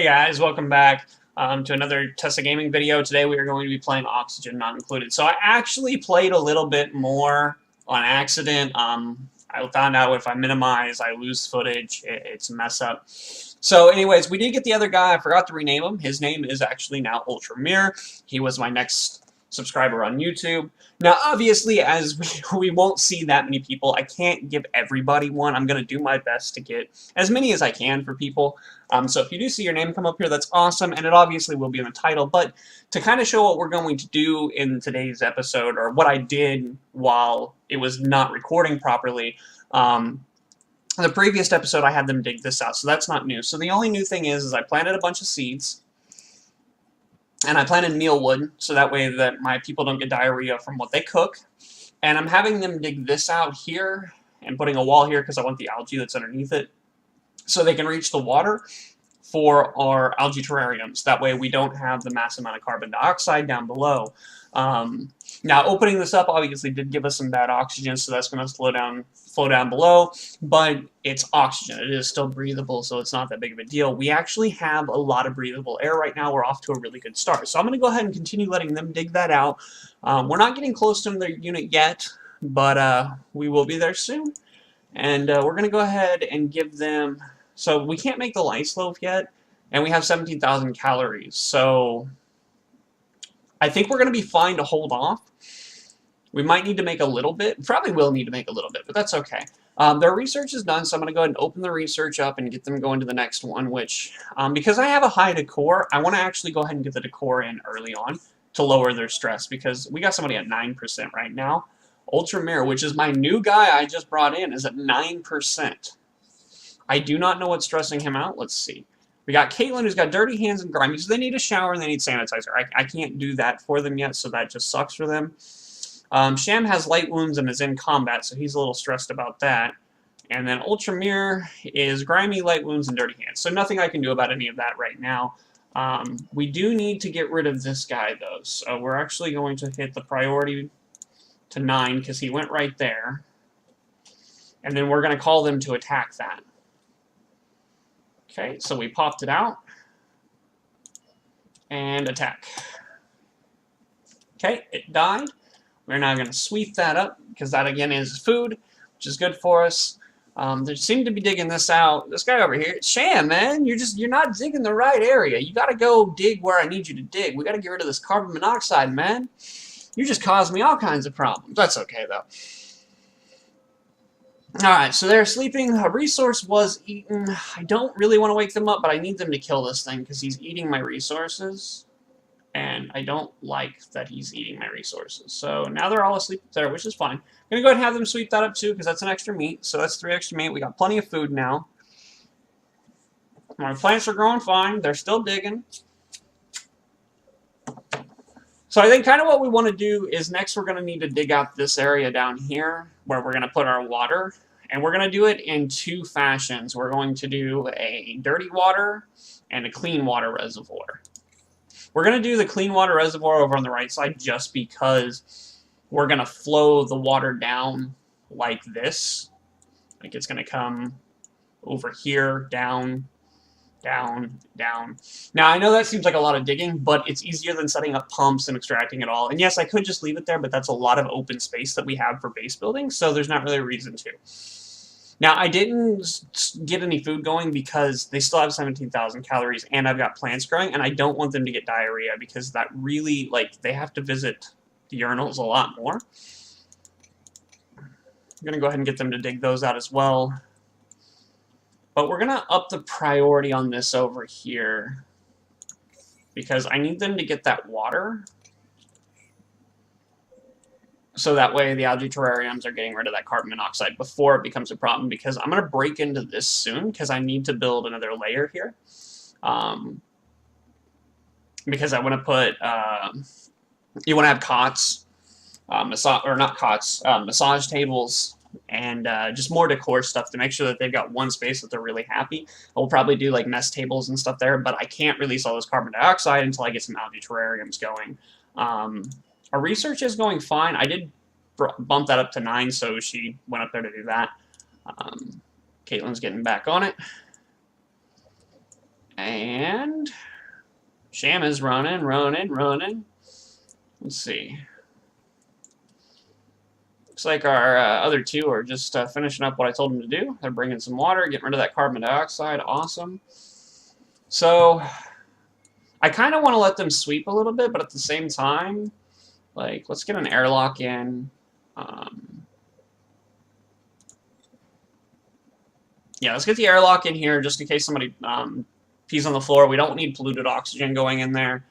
Hey guys, welcome back to another Tesla Gaming video. Today we are going to be playing Oxygen Not Included. So I actually played a little bit more on accident. I found out if I minimize, I lose footage. It's a mess up. So anyways, we did get the other guy. I forgot to rename him. His name is actually now Ultra Mirror. He was my next subscriber on YouTube. Now, obviously, as we won't see that many people, I can't give everybody one. I'm going to do my best to get as many as I can for people. So if you do see your name come up here, that's awesome, and it obviously will be in the title. But to kind of show what we're going to do in today's episode, or what I did while it was not recording properly, the previous episode I had them dig this out, so that's not new. So the only new thing is I planted a bunch of seeds, and I planted mealwood, so that way that my people don't get diarrhea from what they cook. And I'm having them dig this out here, and putting a wall here because I want the algae that's underneath it, so they can reach the water for our algae terrariums. That way we don't have the massive amount of carbon dioxide down below. Now opening this up obviously did give us some bad oxygen, so that's going to flow down below, but it's oxygen. It is still breathable, so it's not that big of a deal. We actually have a lot of breathable air right now. We're off to a really good start. So I'm going to go ahead and continue letting them dig that out. We're not getting close to their unit yet, but we will be there soon. And we're going to go ahead and give them... So we can't make the lice loaf yet, and we have 17,000 calories. So I think we're going to be fine to hold off. We might need to make a little bit. Probably will need to make a little bit, but that's okay. Their research is done, so I'm going to go ahead and open the research up and get them going to the next one, which, because I have a high decor, I want to actually go ahead and get the decor in early on to lower their stress, because we got somebody at 9% right now. Ultra Mirror, which is my new guy I just brought in, is at 9%. I do not know what's stressing him out. Let's see. We got Caitlin, who's got dirty hands and grimy, so they need a shower and they need sanitizer. I can't do that for them yet, so that just sucks for them. Sham has light wounds and is in combat, so he's a little stressed about that. And then Ultra Mirror is grimy, light wounds, and dirty hands. So nothing I can do about any of that right now. We do need to get rid of this guy, though. So we're actually going to hit the priority to 9, because he went right there. And then we're going to call them to attack that. Okay, so we popped it out. And attack. Okay, it died. We're now going to sweep that up, because that, again, is food, which is good for us. They seem to be digging this out. This guy over here, Sham, man, you're not digging the right area. You got to go dig where I need you to dig. We got to get rid of this carbon monoxide, man. You just caused me all kinds of problems. That's okay, though. Alright, so they're sleeping. A resource was eaten. I don't really want to wake them up, but I need them to kill this thing, because he's eating my resources. And I don't like that he's eating my resources. So now they're all asleep there, which is fine. I'm going to go ahead and have them sweep that up too, because that's an extra meat. So that's 3 extra meat. We got plenty of food now. My plants are growing fine. They're still digging. So I think kind of what we want to do is next we're going to need to dig out this area down here where we're going to put our water. And we're going to do it in 2 fashions. We're going to do a dirty water and a clean water reservoir. We're going to do the clean water reservoir over on the right side just because we're going to flow the water down like this. Like it's going to come over here, down, down, down. Now, I know that seems like a lot of digging, but it's easier than setting up pumps and extracting it all. And yes, I could just leave it there, but that's a lot of open space that we have for base building, so there's not really a reason to. Now, I didn't get any food going because they still have 17,000 calories, and I've got plants growing, and I don't want them to get diarrhea because that really, like, they have to visit the urinals a lot more. I'm going to go ahead and get them to dig those out as well. But we're going to up the priority on this over here because I need them to get that water. So that way the algae terrariums are getting rid of that carbon monoxide before it becomes a problem, because I'm going to break into this soon because I need to build another layer here. Because I want to put, you want to have cots, massage tables, and just more decor stuff to make sure that they've got one space that they're really happy. We'll probably do like mess tables and stuff there, but I can't release all this carbon dioxide until I get some algae terrariums going. Our research is going fine. I did bump that up to 9, so she went up there to do that. Caitlin's getting back on it. And Sham is running. Let's see. Looks like our other two are just finishing up what I told them to do. They're bringing some water, getting rid of that carbon dioxide. Awesome. So I kind of want to let them sweep a little bit, but at the same time, like, let's get an airlock in. Yeah, let's get the airlock in here just in case somebody pees on the floor. We don't need polluted oxygen going in there.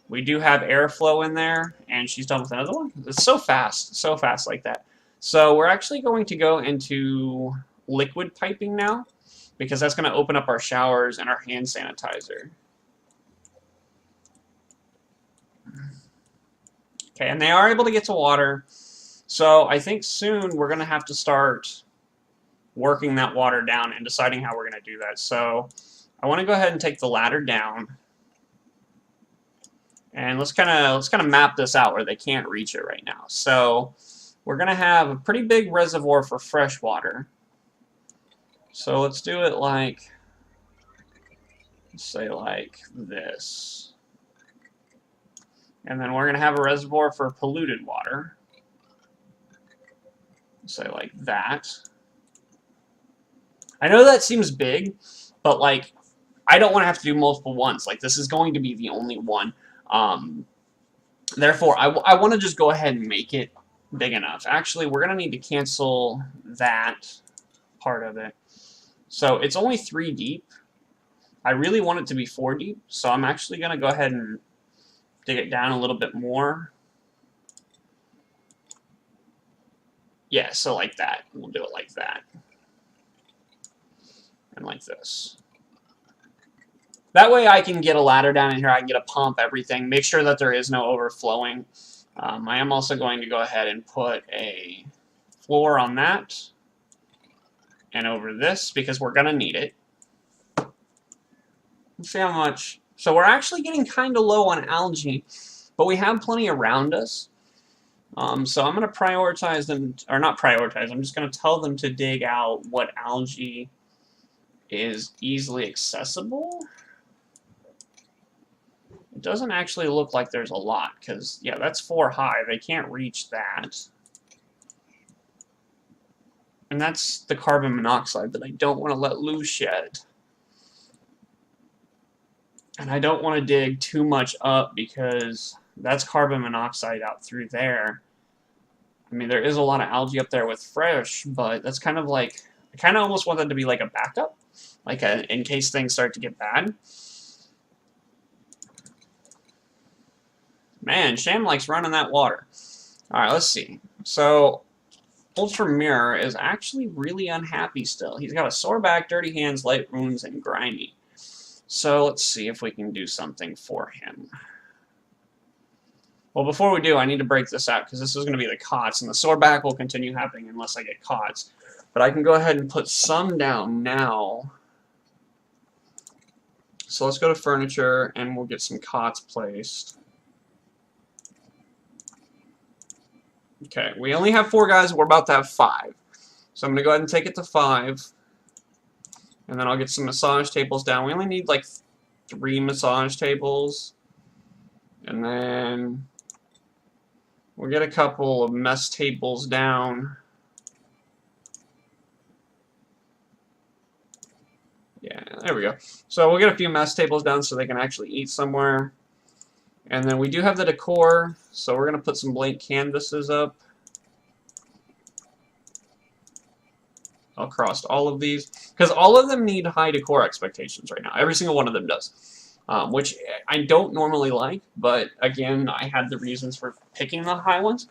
We do have airflow in there, and she's done with another one. It's so fast like that. So we're actually going to go into liquid piping now, because that's going to open up our showers and our hand sanitizer. Okay, and they are able to get to water. So I think soon we're going to have to start working that water down and deciding how we're going to do that. So I want to go ahead and take the ladder down. And let's kind of map this out where they can't reach it right now. So we're going to have a pretty big reservoir for fresh water. So let's do it like, let's say like this. And then we're going to have a reservoir for polluted water. Let's say like that. I know that seems big, but like I don't want to have to do multiple ones. Like this is going to be the only one. Therefore, I want to just go ahead and make it big enough. Actually, we're going to need to cancel that part of it. So it's only 3 deep. I really want it to be 4 deep, so I'm actually going to go ahead and dig it down a little bit more. Yeah, so like that. We'll do it like that. And like this. That way I can get a ladder down in here, I can get a pump, everything, make sure that there is no overflowing. I am also going to go ahead and put a floor on that and over this because we're going to need it. Let's see how much. So we're actually getting kind of low on algae, but we have plenty around us. So I'm going to prioritize them, or not prioritize, I'm just going to tell them to dig out what algae is easily accessible. It doesn't actually look like there's a lot, because, yeah, that's 4 high. They can't reach that. And that's the carbon monoxide that I don't want to let loose yet. And I don't want to dig too much up, because that's carbon monoxide out through there. I mean, there is a lot of algae up there with fresh, but that's kind of like, I kind of almost want that to be like a backup, like in case things start to get bad. Man, Sham likes running that water. Alright, let's see. So, Ultra Mirror is actually really unhappy still. He's got a sore back, dirty hands, light wounds, and grimy. So, let's see if we can do something for him. Well, before we do, I need to break this out, because this is going to be the cots, and the sore back will continue happening unless I get cots. But I can go ahead and put some down now. So let's go to furniture, and we'll get some cots placed. Okay, we only have 4 guys, we're about to have 5. So I'm going to go ahead and take it to 5. And then I'll get some massage tables down. We only need like 3 massage tables. And then we'll get a couple of mess tables down. Yeah, there we go. So we'll get a few mess tables down so they can actually eat somewhere. And then we do have the decor, so we're going to put some blank canvases up across all of these, because all of them need high decor expectations right now. Every single one of them does, which I don't normally like, but again, I had the reasons for picking the high ones.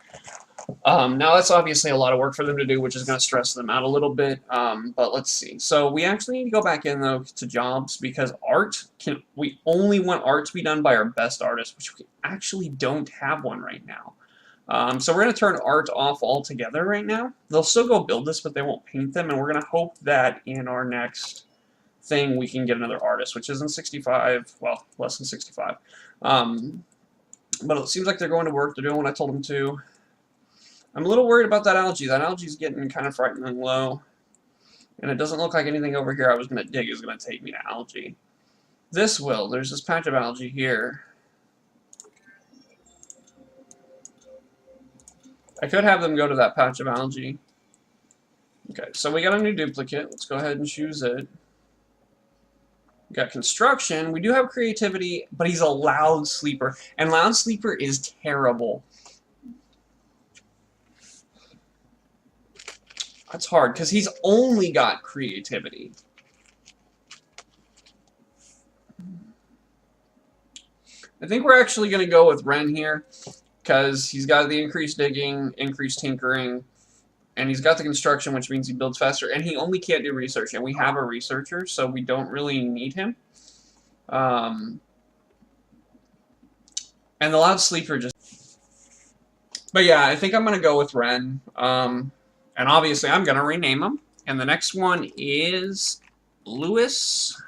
Now that's obviously a lot of work for them to do, which is going to stress them out a little bit, but let's see. So we actually need to go back in, though, to jobs, because we only want art to be done by our best artist, which we actually don't have one right now. So we're going to turn art off altogether right now. They'll still go build this, but they won't paint them, and we're going to hope that in our next thing we can get another artist, which isn't 65, well, less than 65. But it seems like they're going to work. They're doing what I told them to. I'm a little worried about that algae. That algae is getting kind of frighteningly low. And it doesn't look like anything over here I was going to dig is going to take me to algae. This will. There's this patch of algae here. I could have them go to that patch of algae. Okay, so we got a new duplicate. Let's go ahead and choose it. We got construction. We do have creativity, but he's a loud sleeper. And loud sleeper is terrible. That's hard, because he's only got creativity. I think we're actually going to go with Ren here, because he's got the increased digging, increased tinkering, and he's got the construction, which means he builds faster, and he only can't do research, and we have a researcher, so we don't really need him. And the loud sleeper just... But yeah, I think I'm going to go with Ren. And obviously, I'm going to rename him. And the next one is Lewis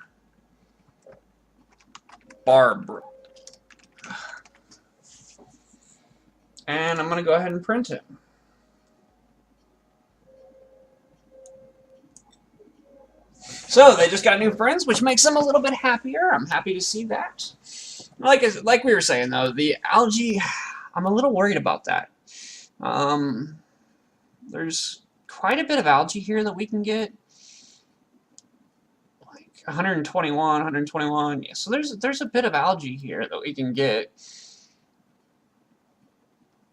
Barber. And I'm going to go ahead and print him. So, they just got new friends, which makes them a little bit happier. I'm happy to see that. Like we were saying, though, the algae, I'm a little worried about that. There's quite a bit of algae here that we can get. Like 121, 121. Yeah, so there's a bit of algae here that we can get.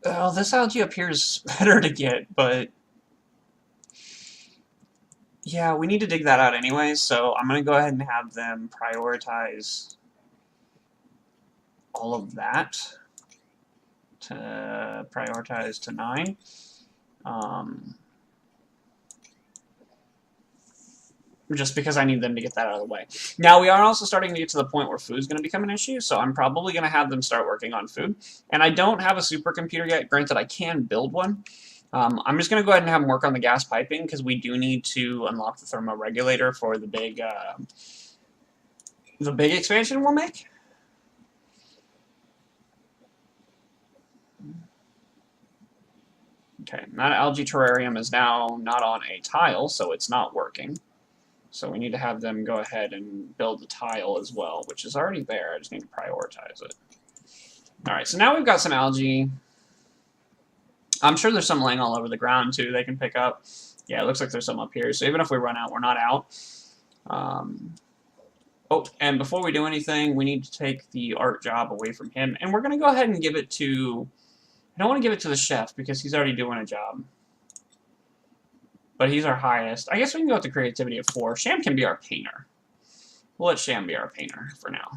Oh, this algae up here is better to get, but yeah, we need to dig that out anyway, so I'm going to go ahead and have them prioritize all of that to prioritize to 9. Just because I need them to get that out of the way. Now, we are also starting to get to the point where food's going to become an issue, so I'm probably going to have them start working on food. And I don't have a supercomputer yet. Granted, I can build one. I'm just going to go ahead and have them work on the gas piping, because we do need to unlock the thermoregulator for the big expansion we'll make. Okay, that algae terrarium is now not on a tile, so it's not working. So we need to have them go ahead and build the tile as well, which is already there. I just need to prioritize it. Alright, so now we've got some algae. I'm sure there's some laying all over the ground, too, they can pick up. Yeah, it looks like there's some up here. So even if we run out, we're not out. Oh, and before we do anything, we need to take the art job away from him. And we're going to go ahead and give it to... I don't want to give it to the chef, because he's already doing a job. But he's our highest. I guess we can go with the creativity of 4. Sham can be our painter. We'll let Sham be our painter for now.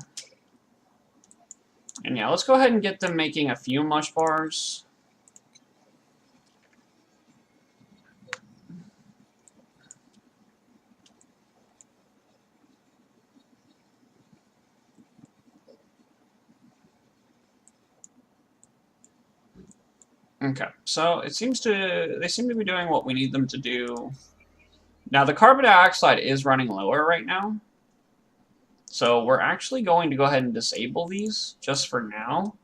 And yeah, let's go ahead and get them making a few mush bars. Okay, so they seem to be doing what we need them to do. Now the carbon dioxide is running lower right now. So we're actually going to go ahead and disable these just for now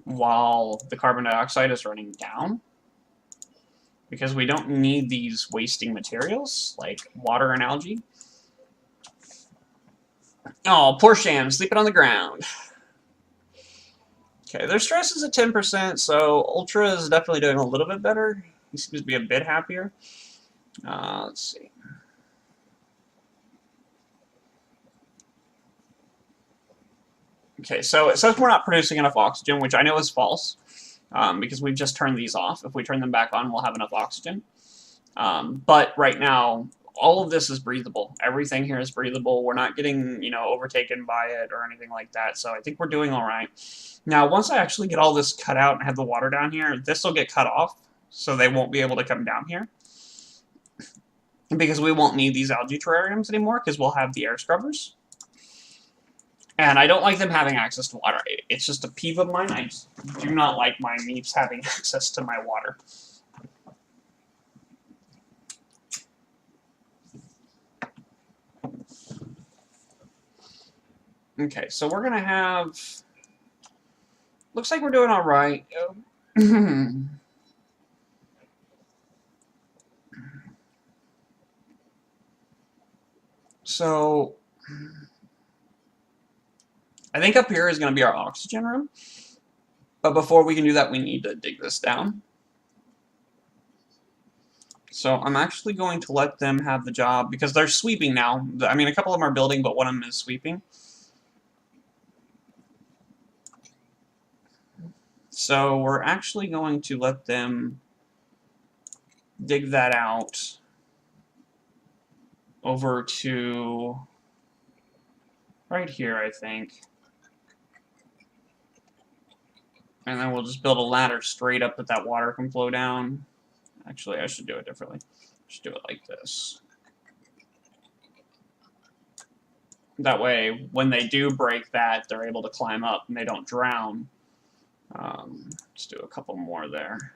while the carbon dioxide is running down. Because we don't need these wasting materials like water and algae. Oh, poor Sham, sleeping on the ground. Okay, their stress is at 10%, so Ultra is definitely doing a little bit better. He seems to be a bit happier. Let's see. Okay, so it says we're not producing enough oxygen, which I know is false, because we've just turned these off. If we turn them back on, we'll have enough oxygen. But right now, all of this is breathable. Everything here is breathable. We're not getting, overtaken by it or anything like that, so I think we're doing all right. Now, once I actually get all this cut out and have the water down here, this will get cut off, so they won't be able to come down here. Because we won't need these algae terrariums anymore, because we'll have the air scrubbers. And I don't like them having access to water. It's just a peeve of mine. I just do not like my meeps having access to my water. Okay, so we're going to have... Looks like we're doing all right. So I think up here is going to be our oxygen room. But before we can do that, we need to dig this down. So I'm actually going to let them have the job because they're sweeping now. I mean, a couple of them are building, but one of them is sweeping. So we're actually going to let them dig that out over to right here, I think. And then we'll just build a ladder straight up that water can flow down. Actually, I should do it differently. I should do it like this. That way, when they do break that, they're able to climb up and they don't drown. Let's do a couple more there.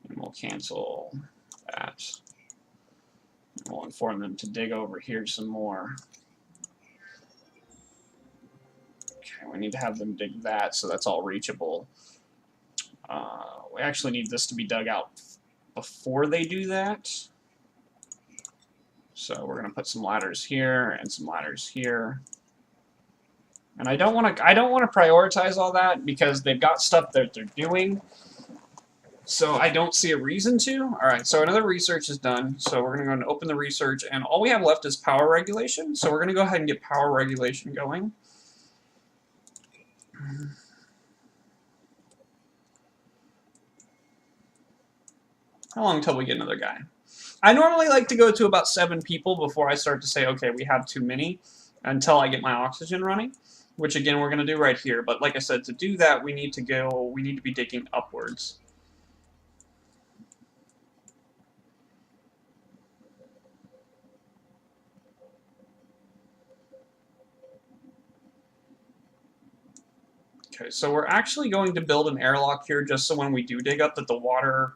And we'll cancel that. And we'll inform them to dig over here some more. Okay, we need to have them dig that so that's all reachable. We actually need this to be dug out before they do that. So we're going to put some ladders here and some ladders here. And I don't want to prioritize all that because they've got stuff that they're doing. So I don't see a reason to. All right, so another research is done. So we're going to go and open the research, and all we have left is power regulation. So we're going to go ahead and get power regulation going. How long until we get another guy? I normally like to go to about 7 people before I start to say, okay, we have too many, until I get my oxygen running, which again we're going to do right here. But like I said, to do that we need to be digging upwards. Okay, so we're actually going to build an airlock here just so when we do dig up that the water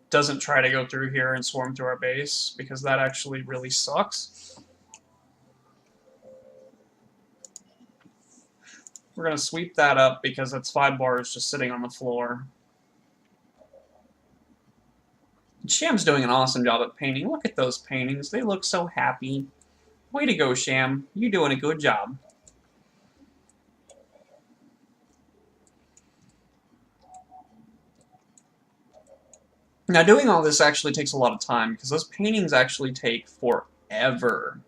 doesn't try to go through here and swarm through our base, because that actually really sucks. We're going to sweep that up because that's 5 bars just sitting on the floor. Sham's doing an awesome job at painting. Look at those paintings. They look so happy. Way to go, Sham. You're doing a good job. Now, doing all this actually takes a lot of time because those paintings actually take forever.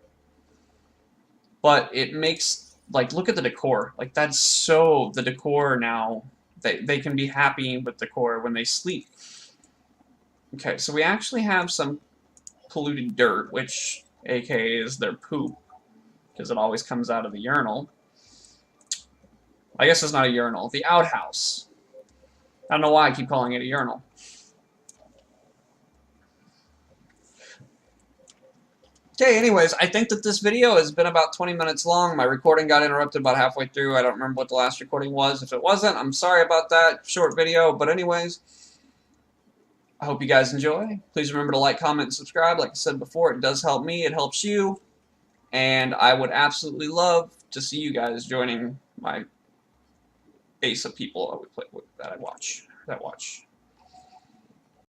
But it makes, like, look at the decor. Like, that's so, the decor now, they can be happy with decor when they sleep. Okay, so we actually have some polluted dirt, which, aka, is their poop, because it always comes out of the urinal. I guess it's not a urinal. The outhouse. I don't know why I keep calling it a urinal. Okay, anyways, I think that this video has been about 20 minutes long. My recording got interrupted about halfway through. I don't remember what the last recording was. If it wasn't, I'm sorry about that. Short video, but anyways, I hope you guys enjoy. Please remember to like, comment, and subscribe. Like I said before, it does help me. It helps you. And I would absolutely love to see you guys joining my base of people that I watch.